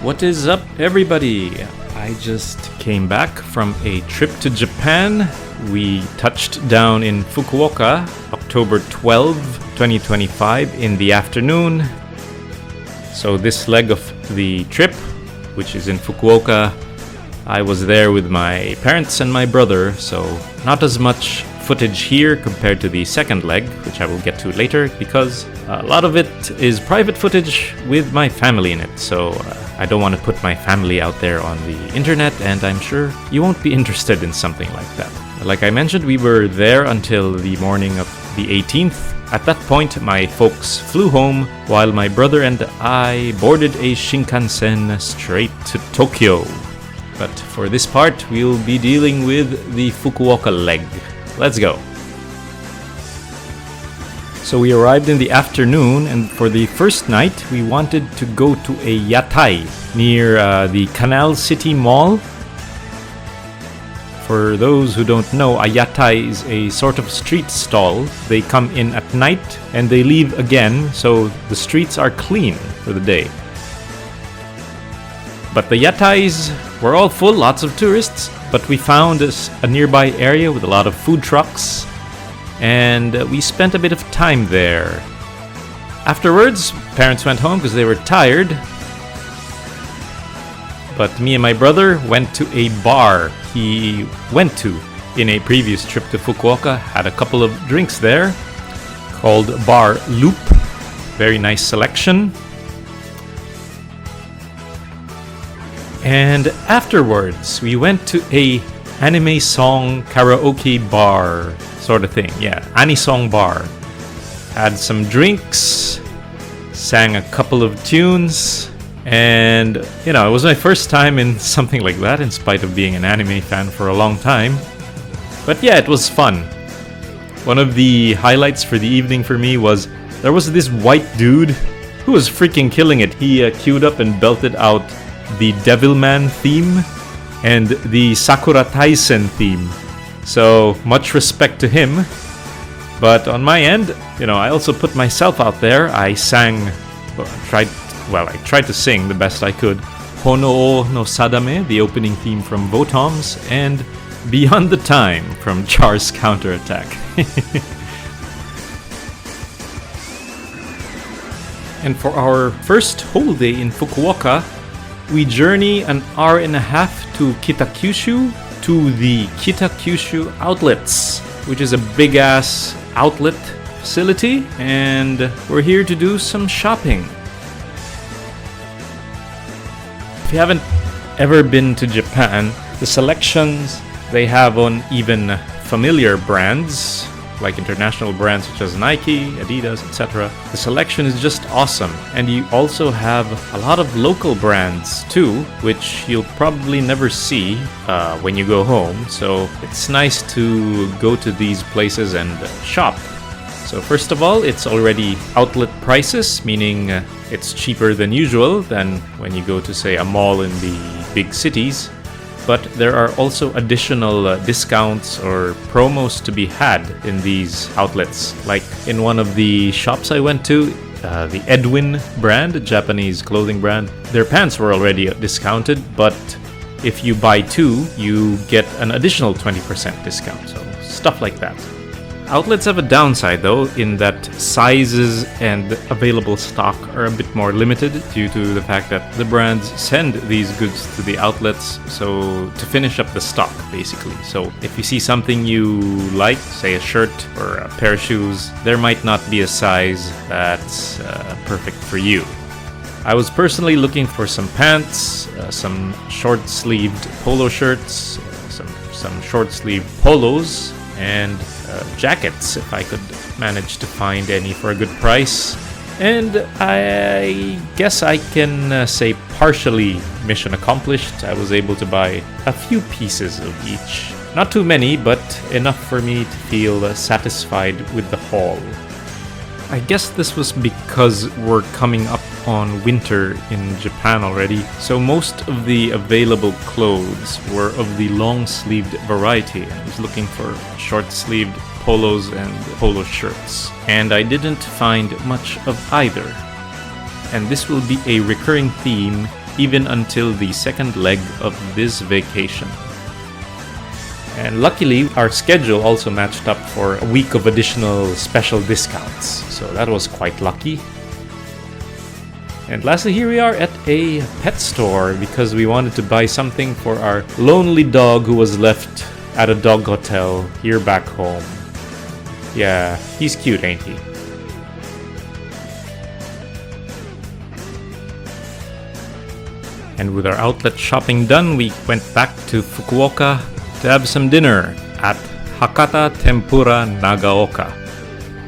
What is up, everybody? I just came back from a trip to Japan. We touched down in Fukuoka, October 12, 2025 in the afternoon. So this leg of the trip, which is in Fukuoka, I was there with my parents and my brother, so not as much footage here compared to the second leg, which I will get to later, because a lot of it is private footage with my family in it, so I don't want to put my family out there on the internet, and I'm sure you won't be interested in something like that. Like I mentioned, we were there until the morning of the 18th. At that point, my folks flew home, while my brother and I boarded a Shinkansen straight to Tokyo. But for this part, we'll be dealing with the Fukuoka leg. Let's go. So we arrived in the afternoon, and for the first night, we wanted to go to a Yatai near the Canal City Mall. For those who don't know, a Yatai is a sort of street stall. They come in at night and they leave again, so the streets are clean for the day. But the Yatais were all full, lots of tourists, but we found a nearby area with a lot of food trucks, and we spent a bit of time there. Afterwards, parents went home because they were tired, but me and my brother went to a bar he went to in a previous trip to Fukuoka, had a couple of drinks there, called Bar Loop. Very nice selection. And afterwards, we went to a anime song karaoke bar sort of thing. Yeah, anisong bar. Had some drinks, sang a couple of tunes, and it was my first time in something like that, in spite of being an anime fan for a long time. But yeah, it was fun. One of the highlights for the evening for me was there was this white dude who was freaking killing it. He queued up and belted out the Devilman theme and the Sakura Taisen theme. So much respect to him. But on my end, I also put myself out there. I tried to sing the best I could Hono no Sadame, the opening theme from Votoms, and Beyond the Time from Char's Counterattack. And for our first whole day in Fukuoka, we journey an hour and a half to Kitakyushu, to the Kitakyushu Outlets, which is a big-ass outlet facility, and we're here to do some shopping. If you haven't ever been to Japan, the selections they have on even familiar brands, like international brands such as Nike, Adidas, etc. The selection is just awesome, and you also have a lot of local brands too, which you'll probably never see when you go home, so it's nice to go to these places and shop. So first of all, it's already outlet prices, meaning it's cheaper than usual than when you go to, say, a mall in the big cities. But there are also additional discounts or promos to be had in these outlets. Like in one of the shops I went to, the Edwin brand, a Japanese clothing brand, their pants were already discounted, but if you buy two, you get an additional 20% discount. So stuff like that. Outlets have a downside though, in that sizes and available stock are a bit more limited due to the fact that the brands send these goods to the outlets so to finish up the stock basically. So if you see something you like, say a shirt or a pair of shoes, there might not be a size that's perfect for you. I was personally looking for some pants, some short-sleeved polo shirts, some short-sleeved polos, and jackets, if I could manage to find any for a good price. And I guess I can say partially mission accomplished. I was able to buy a few pieces of each. Not too many, but enough for me to feel satisfied with the haul. I guess this was because we're coming up on winter in Japan already, so most of the available clothes were of the long-sleeved variety. I was looking for short-sleeved polos and polo shirts, and I didn't find much of either. And this will be a recurring theme even until the second leg of this vacation. And luckily, our schedule also matched up for a week of additional special discounts, so that was quite lucky. And lastly, here we are at a pet store because we wanted to buy something for our lonely dog who was left at a dog hotel here back home. Yeah, he's cute, ain't he? And with our outlet shopping done, we went back to Fukuoka to have some dinner at Hakata Tempura Nagaoka.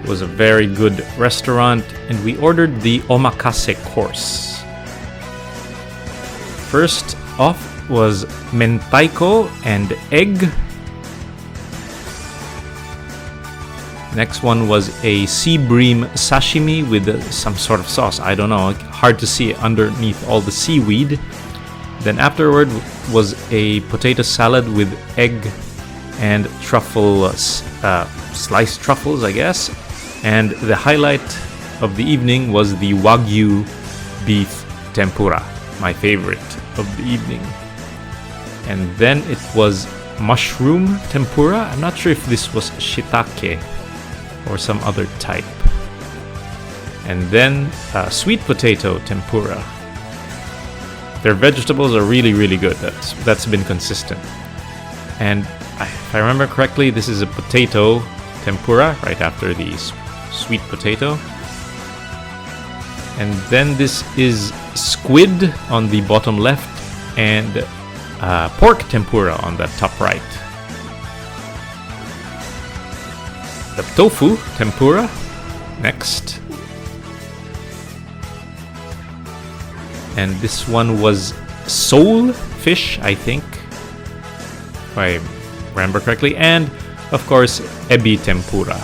It was a very good restaurant, and we ordered the omakase course. First off was mentaiko and egg. Next one was a sea bream sashimi with some sort of sauce. I don't know, hard to see underneath all the seaweed. Then afterward was a potato salad with egg and truffle, sliced truffles, I guess. And the highlight of the evening was the Wagyu beef tempura, my favorite of the evening. And then it was mushroom tempura. I'm not sure if this was shiitake or some other type. And then sweet potato tempura. Their vegetables are really, really good. That's been consistent. And if I remember correctly, this is a potato tempura right after the sweet potato. And then this is squid on the bottom left and pork tempura on the top right. The tofu tempura next. And this one was sole fish, I think, if I remember correctly. And of course, ebi tempura.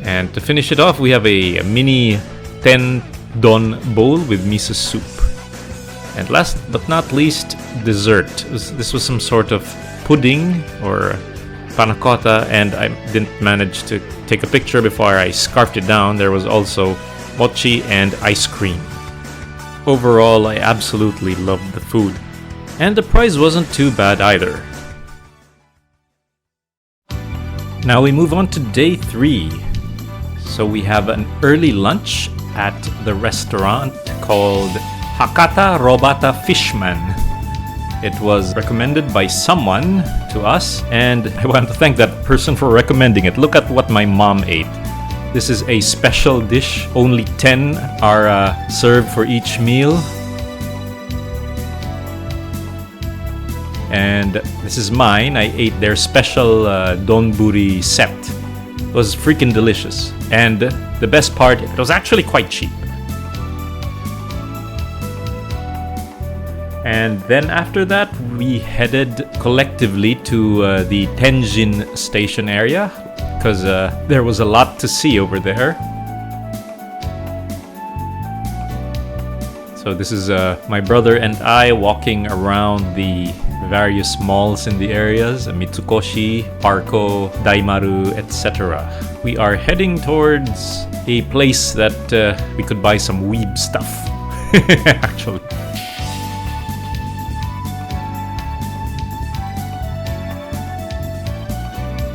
And to finish it off, we have a mini ten-don bowl with miso soup. And last but not least, dessert. This was some sort of pudding or panna cotta, and I didn't manage to take a picture before I scarfed it down. There was also mochi and ice cream. Overall, I absolutely loved the food. And the price wasn't too bad either. Now we move on to day 3. So we have an early lunch at the restaurant called Hakata Robata Fishman. It was recommended by someone to us, and I want to thank that person for recommending it. Look at what my mom ate. This is a special dish. Only 10 are served for each meal. And this is mine. I ate their special donburi set. It was freaking delicious. And the best part, it was actually quite cheap. And then after that, we headed collectively to the Tenjin station area, because there was a lot to see over there. So this is my brother and I walking around the various malls in the areas, Mitsukoshi, Parco, Daimaru, etc. We are heading towards a place that we could buy some weeb stuff, actually.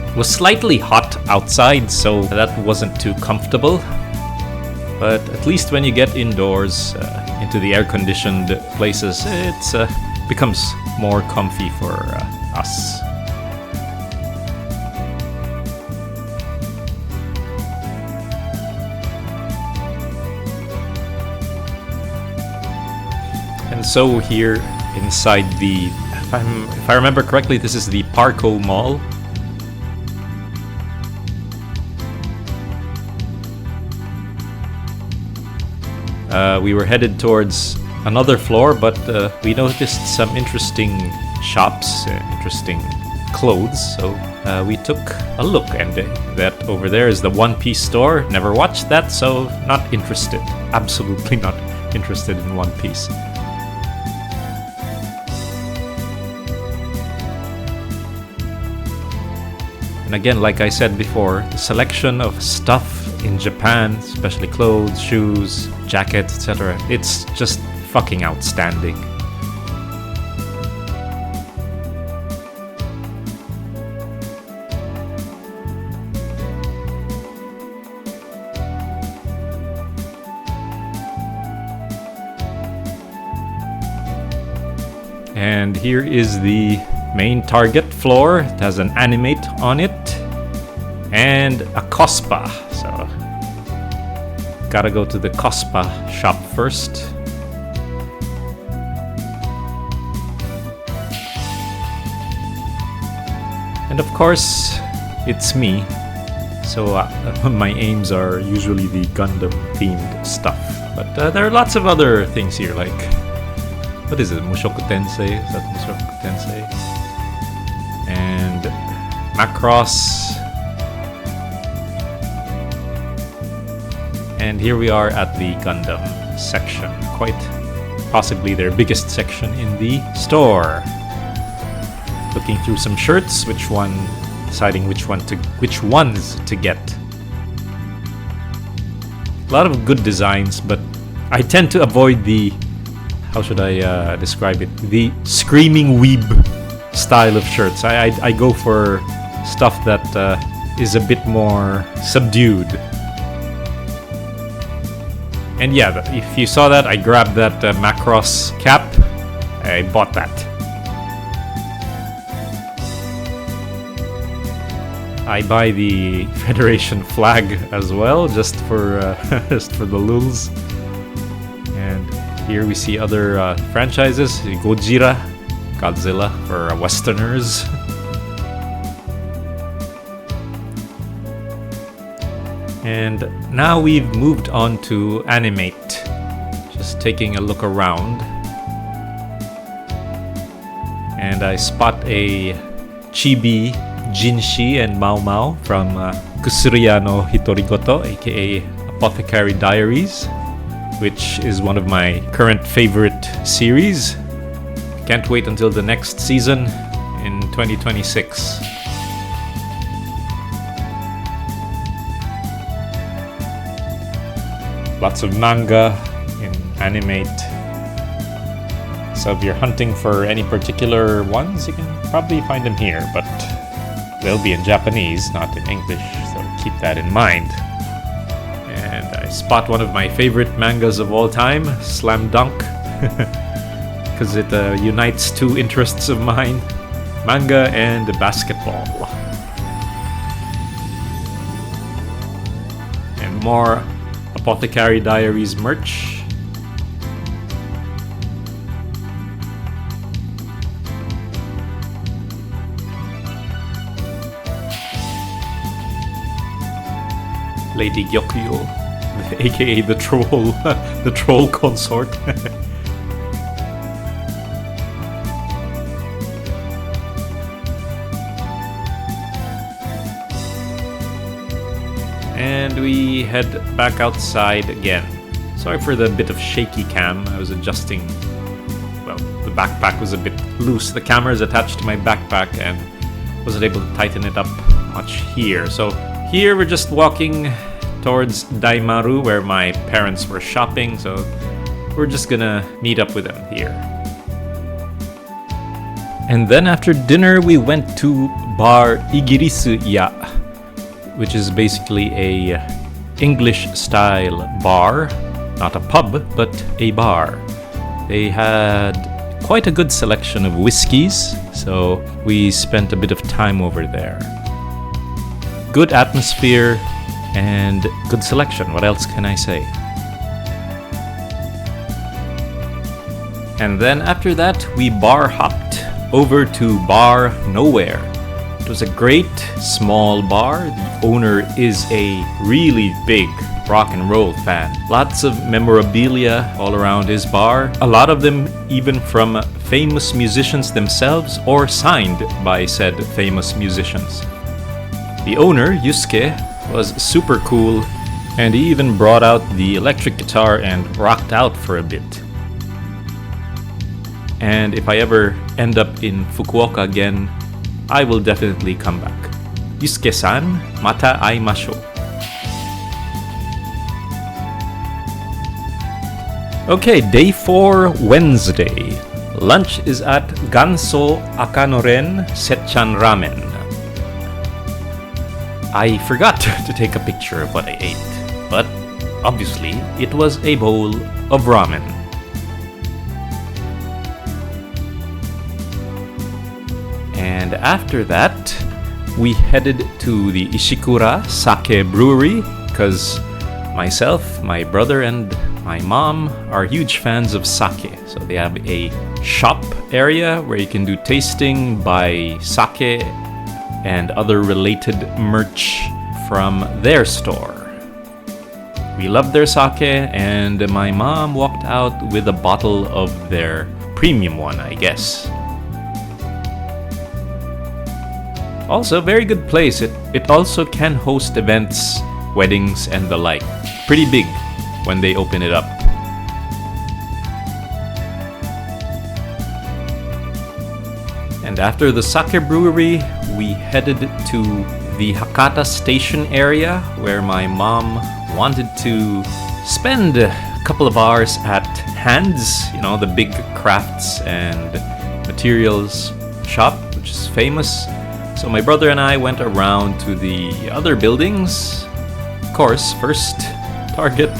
It was slightly hot outside, so that wasn't too comfortable. But at least when you get indoors, into the air-conditioned places, it becomes more comfy for us. And so here inside the, if I remember correctly, this is the Parco Mall. We were headed towards another floor, but we noticed some interesting shops, interesting clothes, so we took a look, and that over there is the One Piece store. Never watched that, so not interested. Absolutely not interested in One Piece. And And again, like I said before, the selection of stuff in Japan, especially clothes, shoes, jackets, etc., it's just fucking outstanding. And here is the main Target floor. It has an animate on it and a Cospa. So gotta go to the Cospa shop first. And of course, it's me. So my aims are usually the Gundam themed stuff. But there are lots of other things here, like, what is it? Mushoku Tensei? Is that Mushoku Tensei? And Macross. And here we are at the Gundam section. Quite possibly their biggest section in the store. Looking through some shirts, deciding which ones to get. A lot of good designs, but I tend to avoid the, how should I describe it? The screaming weeb style of shirts. I go for stuff that is a bit more subdued. And yeah, if you saw that, I grabbed that Macross cap. I bought that. I buy the Federation flag as well, just for the lulz. And here we see other franchises. Godzilla for Westerners. And now we've moved on to Animate. Just taking a look around. And I spot a Chibi, Jinshi, and Mao Mao from Kusuriya no Hitorigoto, aka Apothecary Diaries, which is one of my current favorite series. Can't wait until the next season in 2026. Lots of manga in Animate. So if you're hunting for any particular ones, you can probably find them here, but they'll be in Japanese, not in English, so keep that in mind. And I spot one of my favorite mangas of all time, Slam Dunk, because it unites two interests of mine, manga and basketball. And more Apothecary Diaries merch. Lady Gyokyo, aka the troll, the troll consort. And we head back outside again. Sorry for the bit of shaky cam. I was adjusting. Well, the backpack was a bit loose. The camera is attached to my backpack and wasn't able to tighten it up much here. So here we're just walking towards Daimaru, where my parents were shopping. So we're just gonna meet up with them here. And then after dinner, we went to Bar Igirisu Ya, which is basically a English-style bar, not a pub, but a bar. They had quite a good selection of whiskeys, so we spent a bit of time over there. Good atmosphere and good selection. What else can I say? And then after that, we bar hopped over to Bar Nowhere. It was a great small bar. The owner is a really big rock and roll fan. Lots of memorabilia all around his bar. A lot of them even from famous musicians themselves or signed by said famous musicians. The owner, Yusuke, was super cool, and he even brought out the electric guitar and rocked out for a bit. And if I ever end up in Fukuoka again, I will definitely come back. Yusuke-san, mata aimashou. Okay, day 4, Wednesday. Lunch is at Ganso Akanoren Setchan Ramen. I forgot to take a picture of what I ate, but obviously it was a bowl of ramen. And after that, we headed to the Ishikura Sake Brewery because myself, my brother, and my mom are huge fans of sake. So they have a shop area where you can do tasting, buy sake and other related merch from their store. We loved their sake, and my mom walked out with a bottle of their premium one, I guess. Also, very good place. It also can host events, weddings, and the like. Pretty big when they open it up. And after the sake brewery, we headed to the Hakata station area where my mom wanted to spend a couple of hours at Hands, you know, the big crafts and materials shop, which is famous. So my brother and I went around to the other buildings. Of course, first target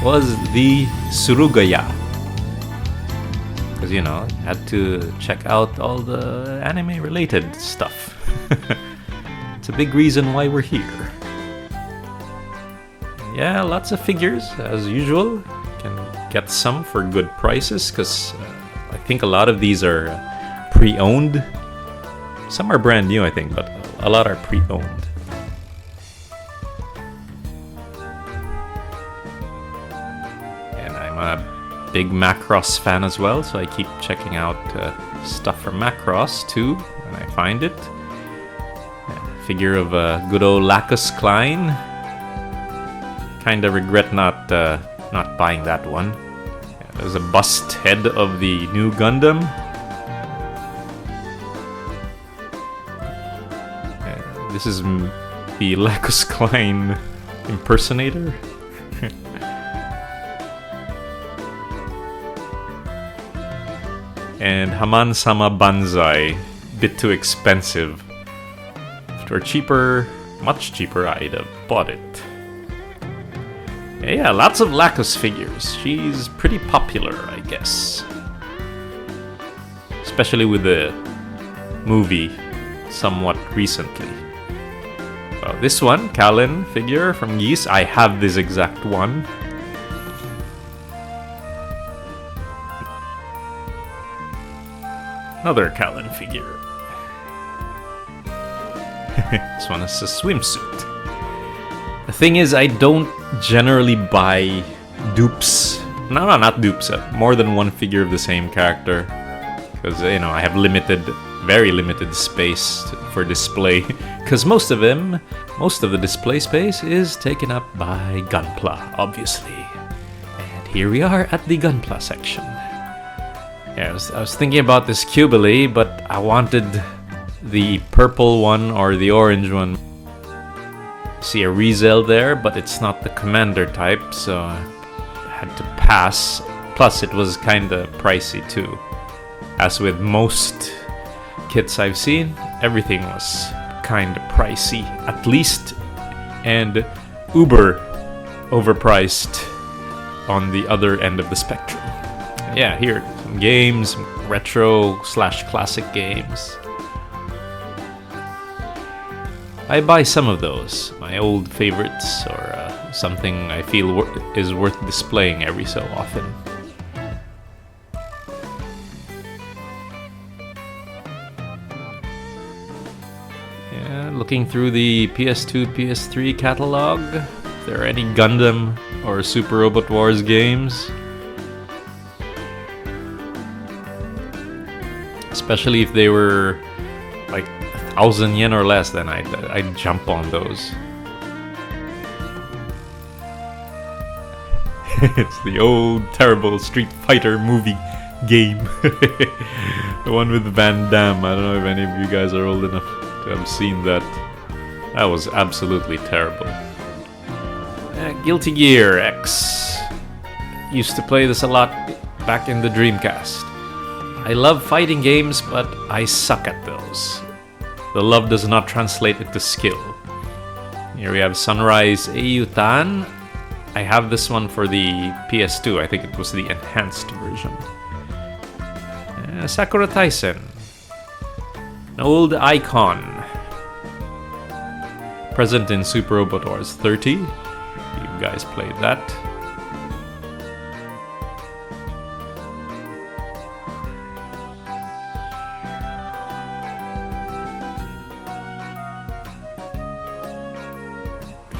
was the Surugaya. Because, you know, had to check out all the anime related stuff. It's a big reason why we're here. Yeah, lots of figures as usual. You can get some for good prices because I think a lot of these are pre-owned. Some are brand new, I think, but a lot are pre-owned. And I'm a big Macross fan as well, so I keep checking out stuff from Macross too when I find it. Figure of good old Lacus Klein. Kinda regret not buying that one. Yeah, there's a bust head of the new Gundam. This is the Lacus Klein impersonator. And Haman-sama Banzai, bit too expensive. If it were cheaper, much cheaper, I'd have bought it. Yeah, lots of Lacus figures. She's pretty popular, I guess. Especially with the movie somewhat recently. Well, this one, Kallen figure from Geese, I have this exact one. Another Kallen figure. This one is a swimsuit. The thing is, I don't generally buy dupes. No, not dupes. More than one figure of the same character. Because, you know, I have very limited space for display. Because most of the display space is taken up by Gunpla, obviously. And here we are at the Gunpla section. Yeah, I was thinking about this Cubily, but I wanted the purple one or the orange one. See a Rizel there, but it's not the commander type, so I had to pass. Plus, it was kinda pricey too. As with most kits I've seen, everything was kinda pricey, at least, and uber overpriced on the other end of the spectrum. Yeah, here, some games, some retro/classic games. I buy some of those, my old favorites, or something I feel is worth displaying every so often. Yeah, looking through the PS2, PS3 catalog, if there are any Gundam or Super Robot Wars games. Especially if they were like 1,000 yen or less, then I'd jump on those. It's the old terrible Street Fighter movie game. The one with Van Damme. I don't know if any of you guys are old enough to have seen that. That was absolutely terrible. Guilty Gear X. Used to play this a lot back in the Dreamcast. I love fighting games, but I suck at those. The love does not translate into skill. Here we have Sunrise Eiyutan. I have this one for the PS2. I think it was the enhanced version. Sakura Taisen. An old icon. Present in Super Robot Wars 30. You guys played that.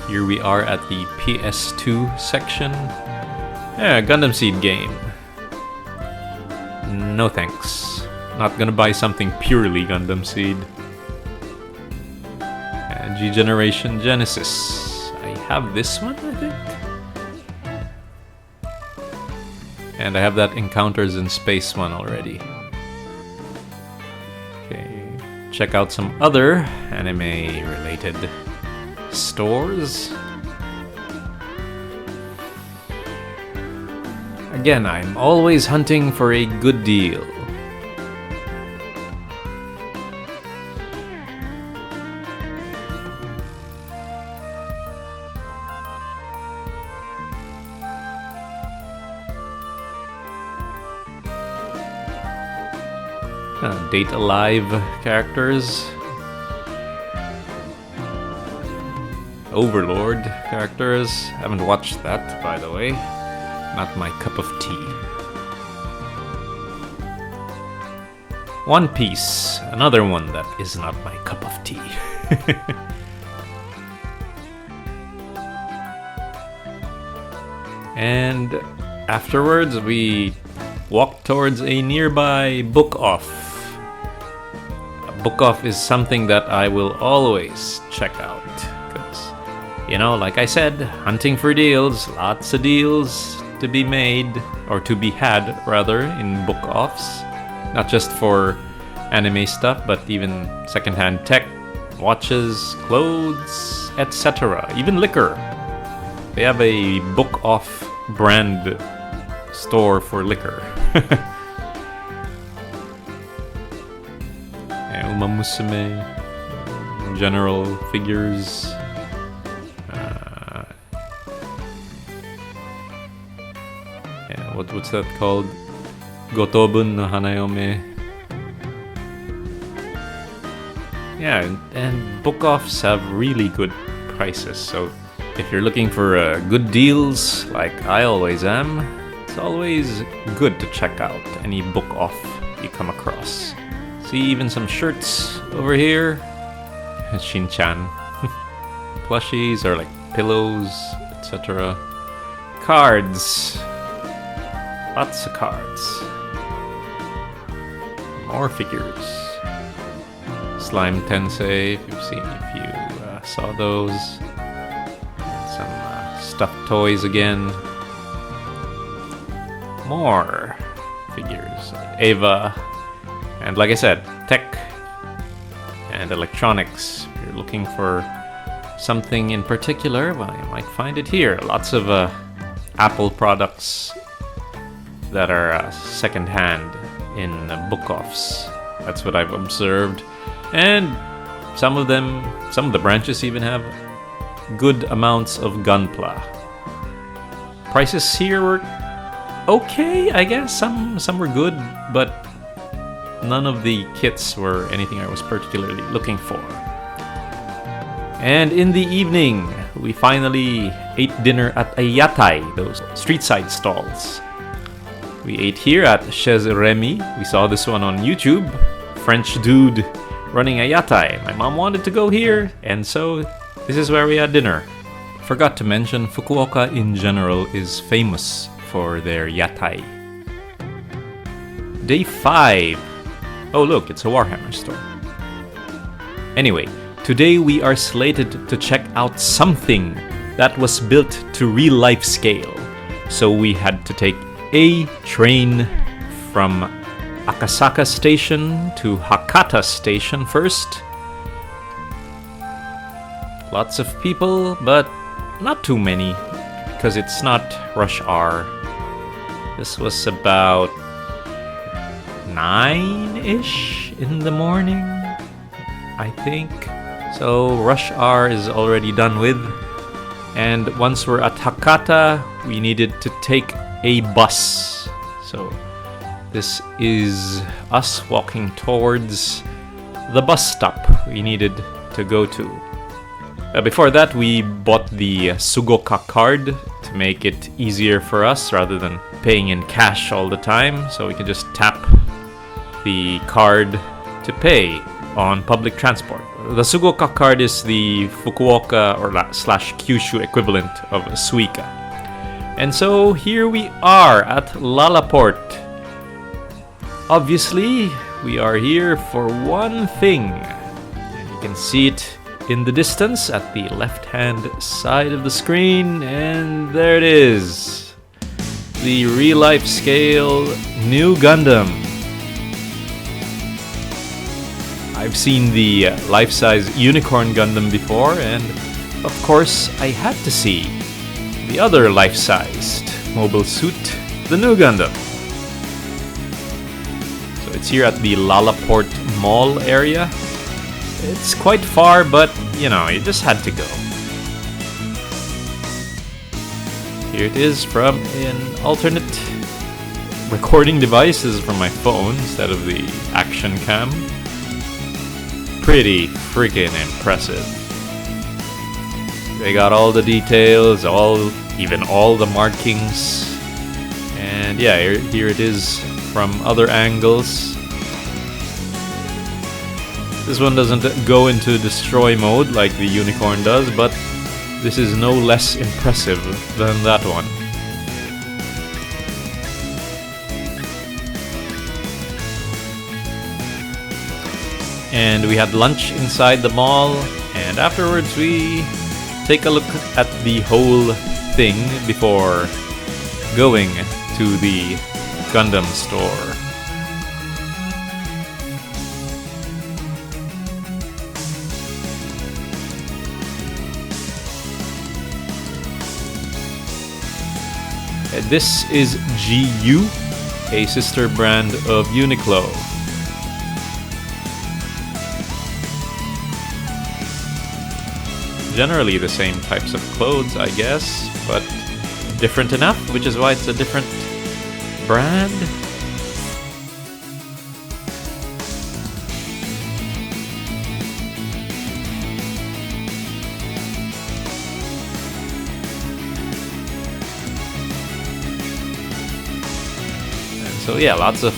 Here we are at the PS2 section. Yeah, Gundam Seed game. No thanks. Not gonna buy something purely Gundam Seed. And G Generation Genesis. I have this one, I think. And I have that Encounters in Space one already. Okay, check out some other anime-related stores. Again, I'm always hunting for a good deal. Date Alive characters. Overlord characters. Haven't watched that, by the way. Not my cup of tea. One Piece. Another one that is not my cup of tea. And afterwards, we walk towards a nearby book off. A book off is something that I will always check out. You know, like I said, hunting for deals, lots of deals to be made, or to be had, rather, in book offs. Not just for anime stuff, but even secondhand tech, watches, clothes, etc. Even liquor. They have a book off brand store for liquor. Uma Musume, general figures. What's that called? Gotobun no Hanayome. Yeah, and book offs have really good prices. So if you're looking for good deals, like I always am, it's always good to check out any book off you come across. See, even some shirts over here. Shin-chan. Plushies or like pillows, etc. Cards. Lots of cards. More figures. Slime Tensei, if you saw those. Some stuffed toys again. More figures. Eva. And like I said, tech and electronics. If you're looking for something in particular, well, you might find it here. Lots of Apple products that are second-hand in book offs. That's what I've observed. And some of the branches even have good amounts of Gunpla. Prices here were okay, I guess. Some were good, but none of the kits were anything I was particularly looking for. And in the evening, we finally ate dinner at a Yatai, those street side stalls. We ate here at Chez Remy. We saw this one on YouTube. French dude running a Yatai. My mom wanted to go here, and so this is where we had dinner. Forgot to mention, Fukuoka in general is famous for their Yatai. Day 5. Oh look, it's a Warhammer store. Anyway, today we are slated to check out something that was built to real life scale. So we had to take a train from Akasaka Station to Hakata Station first. Lots of people, but not too many, because it's not rush hour. This was about 9-ish in the morning, I think. So rush hour is already done with. And once we're at Hakata, we needed to take a bus. So this is us walking towards the bus stop we needed to go to. Before that, we bought the Sugoka card to make it easier for us rather than paying in cash all the time. So we can just tap the card to pay on public transport. The Sugoka card is the Fukuoka or slash Kyushu equivalent of Suica. And so here we are at Lalaport. Obviously, we are here for one thing. And you can see it in the distance at the left-hand side of the screen, and there it is. The real-life scale new Gundam. I've seen the life-size Unicorn Gundam before, and of course I had to see the other life-sized mobile suit, the new Gundam. So it's here at the Lalaport Mall area. It's quite far, but you know, you just had to go. Here it is from an alternate recording device. This is from my phone instead of the action cam. Pretty freaking impressive. They got all the details, even all the markings. And yeah, here it is from other angles. This one doesn't go into destroy mode like the Unicorn does, but this is no less impressive than that one. And we had lunch inside the mall, and afterwards we take a look at the whole thing before going to the Gundam store. This is GU, a sister brand of Uniqlo. Generally the same types of clothes, I guess, but different enough, which is why it's a different brand. So yeah, lots of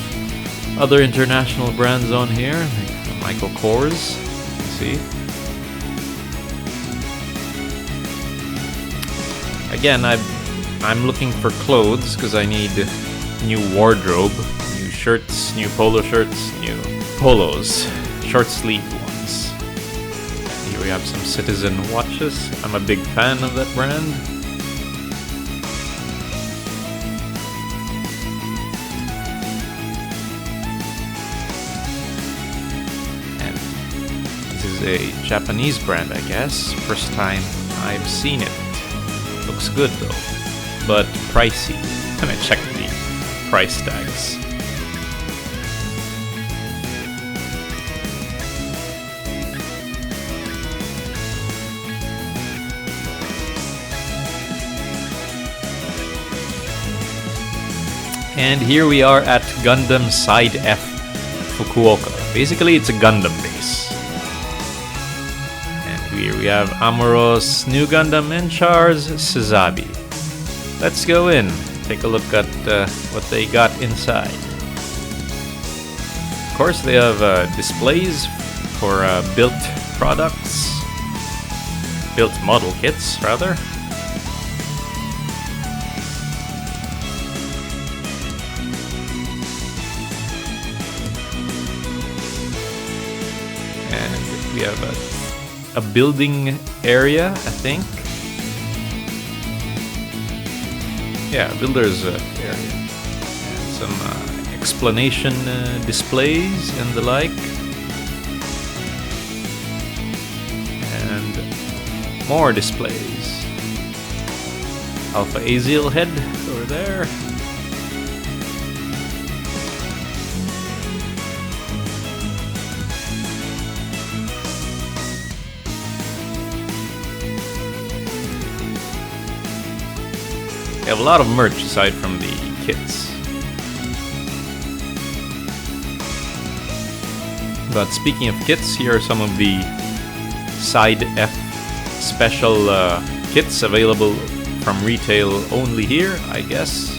other international brands on here, like Michael Kors, you can see. Again, I'm looking for clothes because I need new wardrobe, new shirts, new polo shirts, new polos, short sleeve ones. Here we have some Citizen watches. I'm a big fan of that brand. A Japanese brand, I guess. First time I've seen it. Looks good though, but pricey. And I checked the price tags. And here we are at Gundam Side F Fukuoka. Basically, it's a Gundam base. Here we have Amuro's new Gundam and Char's Suzabi. Let's go in, take a look at what they got inside. Of course, they have displays for built products, built model kits, rather. And we have a building area, I think. Yeah, builder's area. And some explanation displays and the like. And More displays. Alpha Aziel head over there. They have a lot of merch aside from the kits. But speaking of kits, here are some of the Side F special kits available from retail only here, I guess.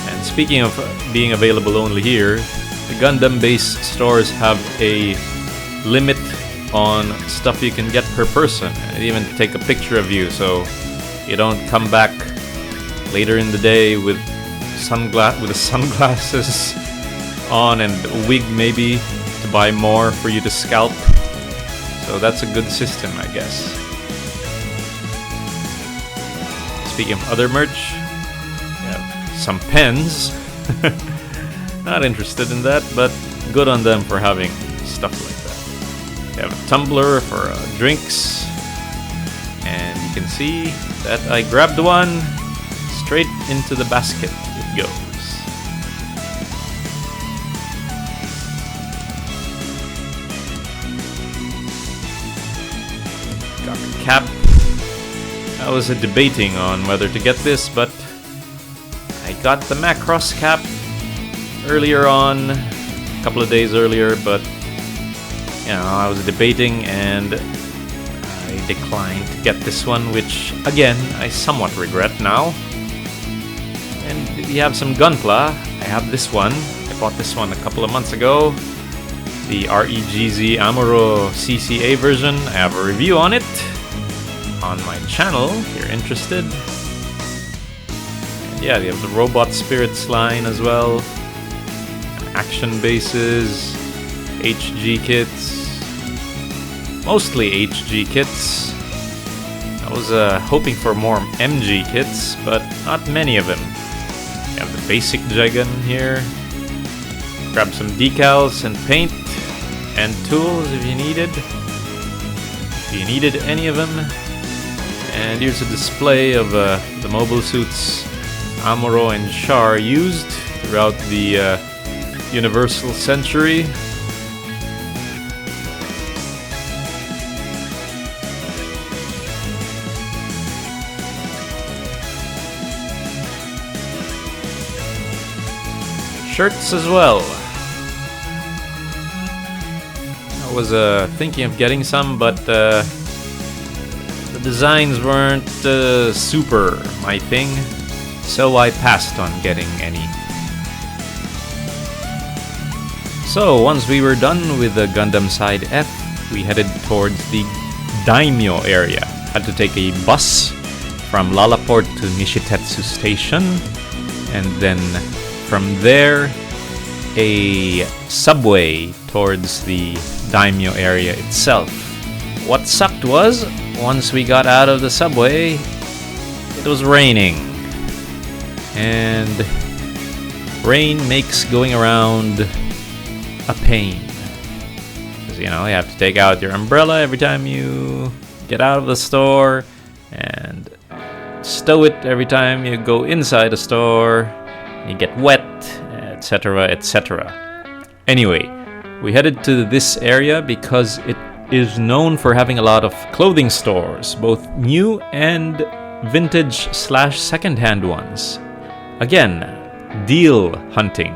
And speaking of being available only here, the Gundam-based stores have a limit on stuff you can get per person. And they even take a picture of you, so you don't come back later in the day with the sunglasses on and a wig maybe to buy more for you to scalp. So that's a good system, I guess. Speaking of other merch, we have some pens. Not interested in that, but good on them for having stuff like that. We have a tumbler for drinks, and you can see that I grabbed one. Straight into the basket it goes. Got the cap. I was debating on whether to get this, but I got the Macross cap earlier on, a couple of days earlier, but you know, I was debating and I declined to get this one, which again I somewhat regret now. And we have some Gunpla. I have this one. I bought this one a couple of months ago. The REGZ Amuro CCA version. I have a review on it on my channel if you're interested. And yeah, they have the Robot Spirits line as well. Action bases, HG kits. Mostly HG kits. I was hoping for more MG kits, but not many of them. You have the basic Dragon here. Grab some decals and paint and tools if you needed. If you needed any of them. And here's a display of the mobile suits Amuro and Char used throughout the Universal Century. Shirts as well. I was thinking of getting some, but the designs weren't super my thing, so I passed on getting any. So once we were done with the Gundam Side F, we headed towards the Daimyo area. Had to take a bus from Lalaport to Nishitetsu Station, and then from there a subway towards the Daimyo area itself. What sucked was, once we got out of the subway, it was raining. And rain makes going around a pain. Because, you know, you have to take out your umbrella every time you get out of the store, and stow it every time you go inside a store. You get wet, etc., etc. Anyway, we headed to this area because it is known for having a lot of clothing stores, both new and vintage / secondhand ones. Again, deal hunting.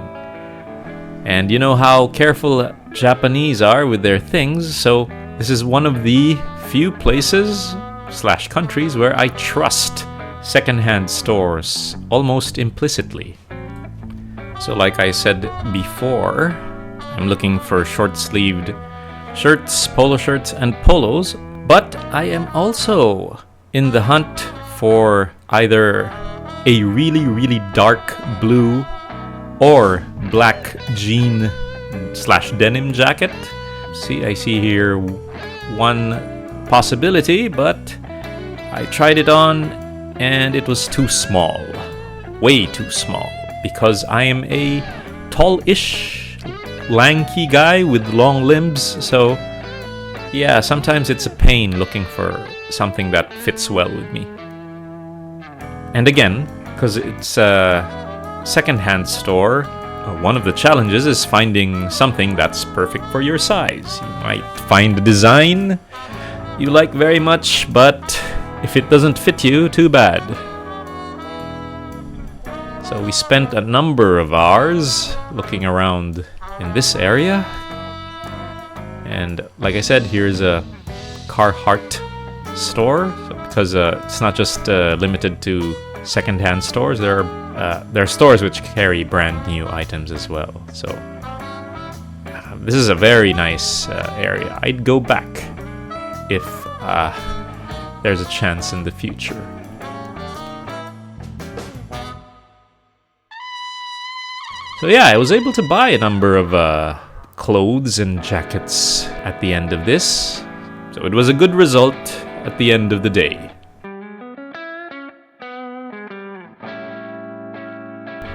And you know how careful Japanese are with their things, so this is one of the few places / countries where I trust secondhand stores almost implicitly. So like I said before, I'm looking for short-sleeved shirts, polo shirts, and polos, but I am also in the hunt for either a really, really dark blue or black jean / denim jacket. See, I see here one possibility, but I tried it on and it was too small. Way too small. Because I am a tall-ish, lanky guy with long limbs, so yeah, sometimes it's a pain looking for something that fits well with me. And again, because it's a secondhand store, one of the challenges is finding something that's perfect for your size. You might find a design you like very much, but if it doesn't fit you, too bad. So we spent a number of hours looking around in this area. And like I said, here's a Carhartt store, because it's not just limited to secondhand stores. There are stores which carry brand new items as well. So this is a very nice area. I'd go back if there's a chance in the future. So yeah, I was able to buy a number of clothes and jackets at the end of this. So it was a good result at the end of the day.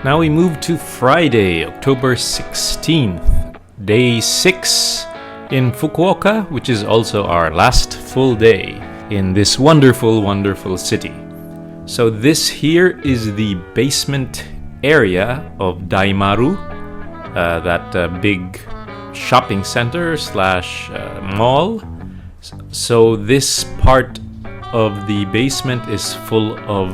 Now we move to Friday, October 16th, day 6 in Fukuoka, which is also our last full day in this wonderful, wonderful city. So this here is the basement area of Daimaru, that big shopping center slash mall. So this part of the basement is full of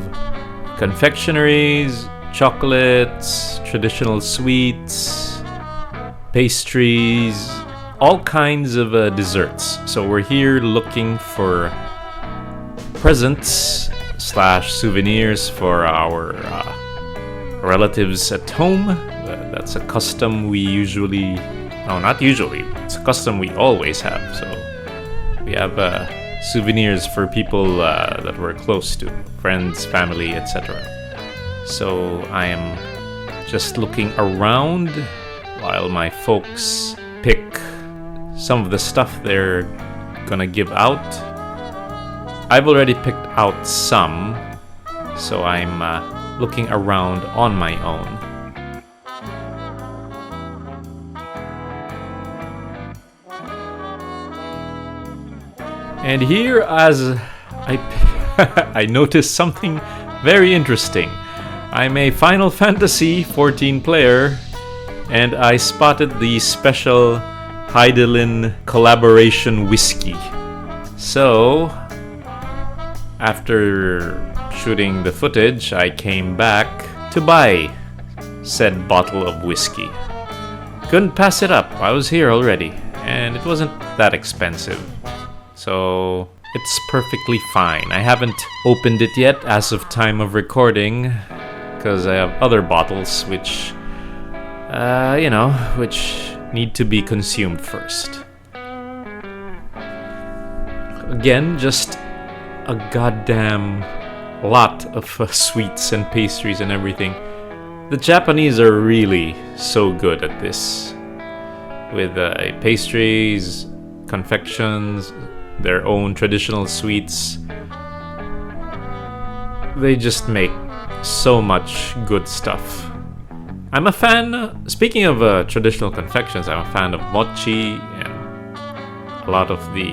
confectionaries, chocolates, traditional sweets, pastries, all kinds of desserts. So we're here looking for presents slash souvenirs for our relatives at home. That's a custom we usually... No, not usually. It's a custom we always have. So we have souvenirs for people that we're close to, friends, family, etc. So I am just looking around while my folks pick some of the stuff they're gonna give out. I've already picked out some, so I'm looking around on my own. And here, as I noticed something very interesting. I'm a Final Fantasy 14 player, and I spotted the special Heidelin collaboration whiskey. So, after shooting the footage, I came back to buy said bottle of whiskey. Couldn't pass it up. I was here already, and it wasn't that expensive. So it's perfectly fine. I haven't opened it yet as of time of recording, because I have other bottles which, which need to be consumed first. Again, just a goddamn lot of sweets and pastries and everything. The Japanese are really so good at this. With pastries, confections, their own traditional sweets. They just make so much good stuff. I'm a fan, speaking of traditional confections, I'm a fan of mochi and a lot of the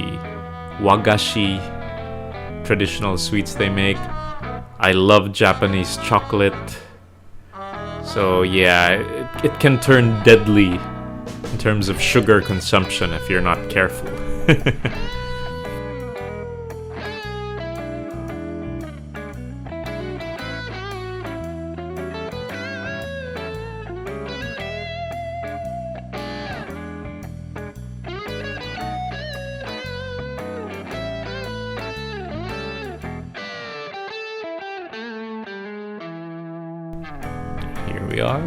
wagashi traditional sweets they make. I love Japanese chocolate. So yeah, it can turn deadly in terms of sugar consumption if you're not careful.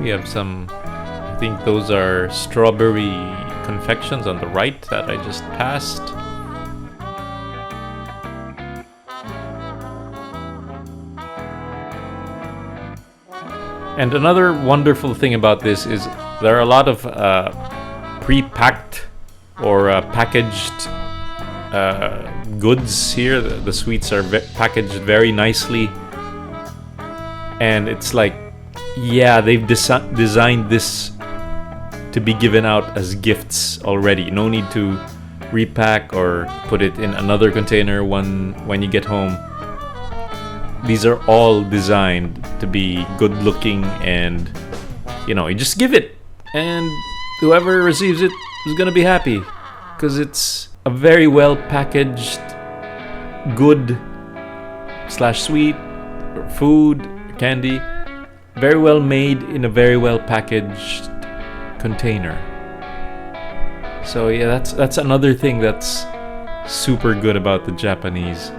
We have some, I think those are strawberry confections on the right that I just passed. And another wonderful thing about this is there are a lot of pre-packed or packaged goods here. The sweets are packaged very nicely, and it's like, yeah, they've designed this to be given out as gifts already. No need to repack or put it in another container when you get home. These are all designed to be good looking, and you just give it, and whoever receives it is gonna be happy, because it's a very well packaged, good / sweet food, candy, very well made in a very well packaged container. So yeah, that's another thing that's super good about the Japanese.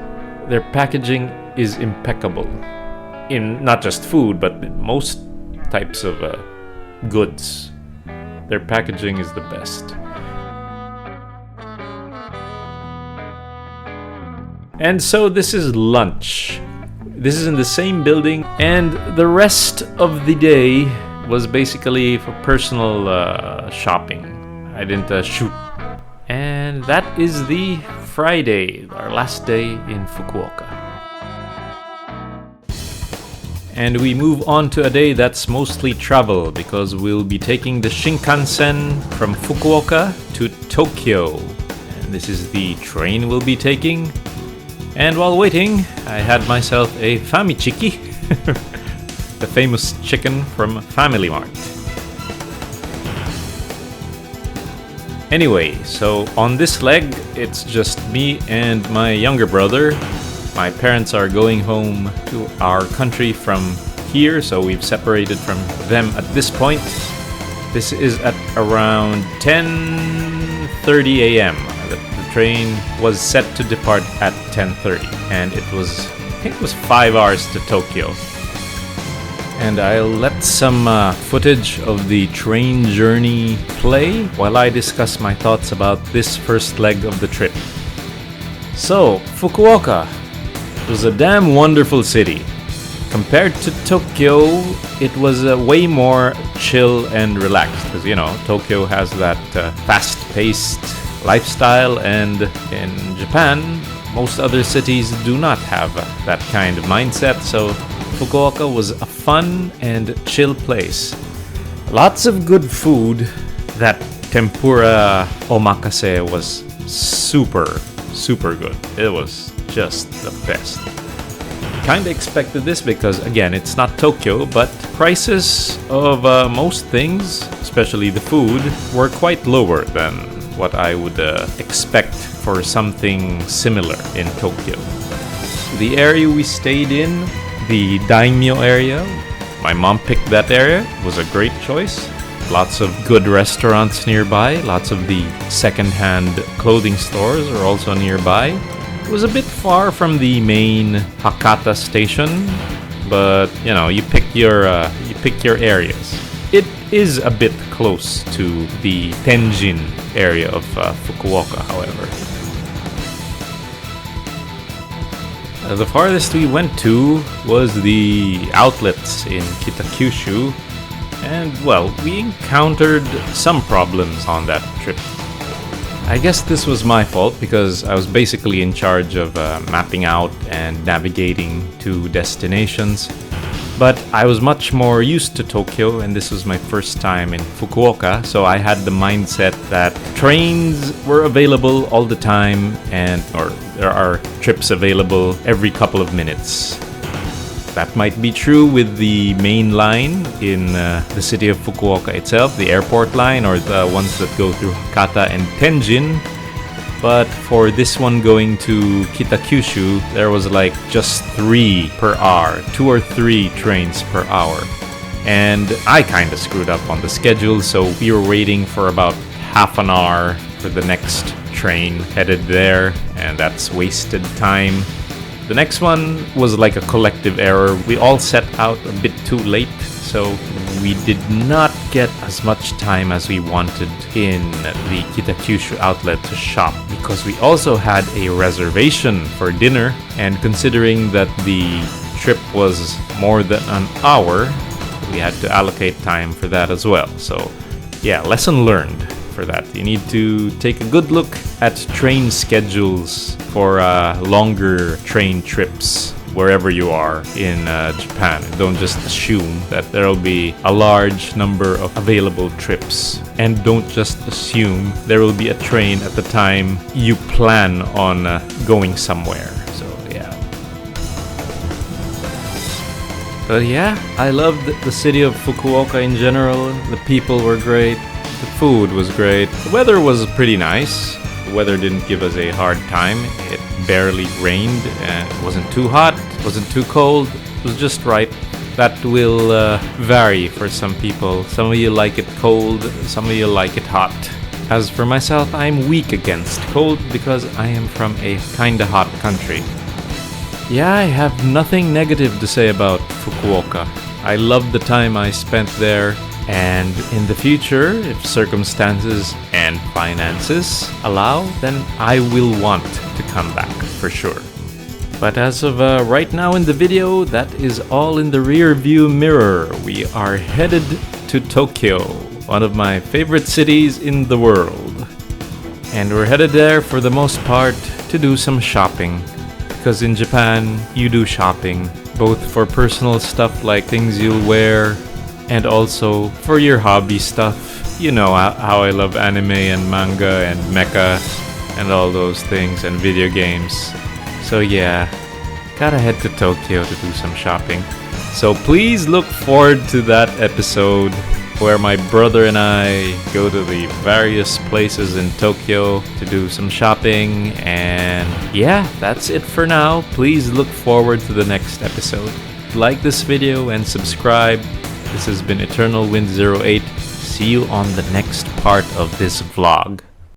Their packaging is impeccable in not just food, but in most types of goods. Their packaging is the best. And so this is lunch. This is in the same building, and the rest of the day was basically for personal shopping. I didn't shoot. And that is the Friday, our last day in Fukuoka. And we move on to a day that's mostly travel, because we'll be taking the Shinkansen from Fukuoka to Tokyo. And this is the train we'll be taking. And while waiting, I had myself a famichiki, the famous chicken from Family Mart. Anyway, so on this leg, it's just me and my younger brother. My parents are going home to our country from here, so we've separated from them at this point. This is at around 10:30 a.m. The train was set to depart at 10:30, and I think it was 5 hours to Tokyo. And I'll let some footage of the train journey play while I discuss my thoughts about this first leg of the trip. So, Fukuoka was a damn wonderful city. Compared to Tokyo, it was way more chill and relaxed, because Tokyo has that fast-paced lifestyle, and in Japan, most other cities do not have that kind of mindset, so Fukuoka was a fun and chill place. Lots of good food. That tempura omakase was super, super good. It was just the best. Kinda expected this because, again, it's not Tokyo, but prices of most things, especially the food, were quite lower than what I would expect for something similar in Tokyo. The area we stayed in, the daimyo area, my mom picked that area. It was a great choice. Lots of good restaurants nearby. Lots of the second-hand clothing stores are also nearby. It was a bit far from the main Hakata station, but you pick your areas. It is a bit close to the Tenjin area of Fukuoka, however. The farthest we went to was the outlets in Kitakyushu, and well, we encountered some problems on that trip. I guess this was my fault because I was basically in charge of mapping out and navigating to destinations. But I was much more used to Tokyo, and this was my first time in Fukuoka, so I had the mindset that trains were available all the time, or there are trips available every couple of minutes. That might be true with the main line in the city of Fukuoka itself, the airport line, or the ones that go through Hakata and Tenjin. But for this one going to Kitakyushu, there was like just 3 per hour, 2 or 3 trains per hour. And I kind of screwed up on the schedule, so we were waiting for about half an hour for the next train headed there, and that's wasted time. The next one was like a collective error. We all set out a bit too late, so we did not get as much time as we wanted in the Kitakyushu outlet to shop, because we also had a reservation for dinner, and considering that the trip was more than an hour, we had to allocate time for that as well. So yeah, lesson learned for that. You need to take a good look at train schedules for longer train trips wherever you are in Japan. Don't just assume that there will be a large number of available trips. And don't just assume there will be a train at the time you plan on going somewhere. So yeah. But yeah, I loved the city of Fukuoka in general. The people were great. The food was great. The weather was pretty nice. The weather didn't give us a hard time. It barely rained and it wasn't too hot, it wasn't too cold. It was just right. That will vary for some people. Some of you like it cold, some of you like it hot. As for myself, I'm weak against cold because I am from a kinda hot country. Yeah, I have nothing negative to say about Fukuoka. I loved the time I spent there, and in the future, if circumstances and finances allow, then I will want to come back for sure. But as of right now in the video, that is all in the rear view mirror. We are headed to Tokyo, one of my favorite cities in the world. And we're headed there for the most part to do some shopping. Because in Japan, you do shopping, both for personal stuff like things you'll wear, and also for your hobby stuff. You know how I love anime and manga and mecha and all those things and video games. So yeah, gotta head to Tokyo to do some shopping. So please look forward to that episode where my brother and I go to the various places in Tokyo to do some shopping. And yeah, that's it for now. Please look forward to the next episode. Like this video and subscribe. This has been Eternal Wind 08. See you on the next part of this vlog.